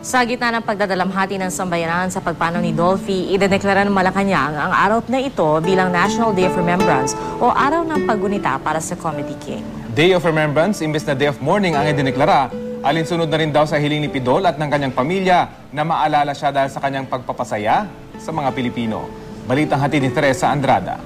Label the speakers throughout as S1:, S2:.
S1: Sa gitna ng pagdadalamhati ng sambayanan sa pagpanaw ni Dolphy, idineklara ng Malacanang ang araw na ito bilang National Day of Remembrance o Araw ng Paggunita para sa Comedy King.
S2: Day of Remembrance, imbes na Day of Mourning ang idineklara, alinsunod na rin daw sa hiling ni Pidol at ng kanyang pamilya na maalala siya dahil sa kanyang pagpapasaya sa mga Pilipino. Balitang hatid ni Teresa Andrada.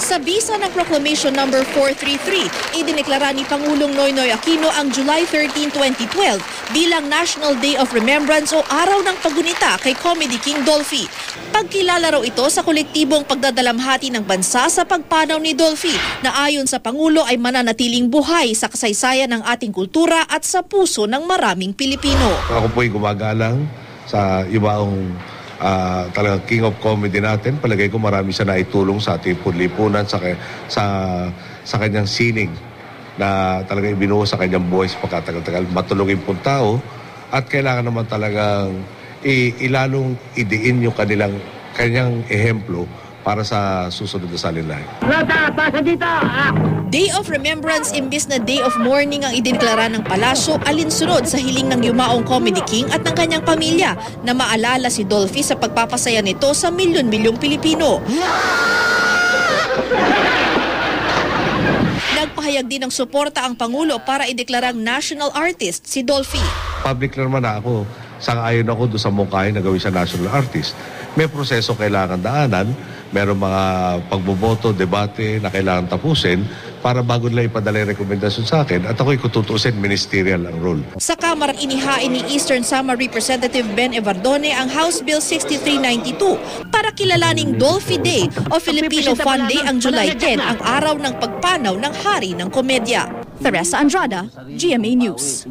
S3: Sa bisa ng Proclamation No. 433, idineklara ni Pangulong Noynoy Aquino ang July 13, 2012 bilang National Day of Remembrance o Araw ng Paggunita kay Comedy King Dolphy. Pagkilala raw ito sa kolektibong pagdadalamhati ng bansa sa pagpanaw ni Dolphy na ayon sa Pangulo ay mananatiling buhay sa kasaysayan ng ating kultura at sa puso ng maraming Pilipino.
S4: Ako po'y gumagalang sa ibaong talagang king of comedy natin. Palagay ko marami siya naitulong sa ating lipunan sa kanyang sining na talagang ibinuo sa kanyang buhay sa pagkatagal-tagal. Matulungin pong tao at kailangan naman talagang ilalong idiin yung kanyang ehemplo para sa susunod na salinlahi.
S3: Day of Remembrance imbis na Day of Mourning ang idineklara ng palasyo alinsunod sa hiling ng yumaong Comedy King at ng kanyang pamilya na maalala si Dolphy sa pagpapasaya nito sa milyon-milyong Pilipino. Nagpahayag din ng suporta ang Pangulo para ideklarang national artist si Dolphy.
S4: Public naman ako. Sang-ayon ako doon sa mungkahin na gawin siya national artist. May proseso kailangan daanan, merong mga pagboboto, debate na kailangan tapusin para bago nila ipadala yung rekomendasyon sa akin at ako'y kututusin ministerial ang role.
S3: Sa Kamara inihain ni Eastern Samar Representative Ben Evardone ang House Bill 6392 para kilalaning Dolphy Day o Filipino Fun Day ang July 10, ang araw ng pagpanaw ng Hari ng Komedya. Teresa Andrada, GMA News.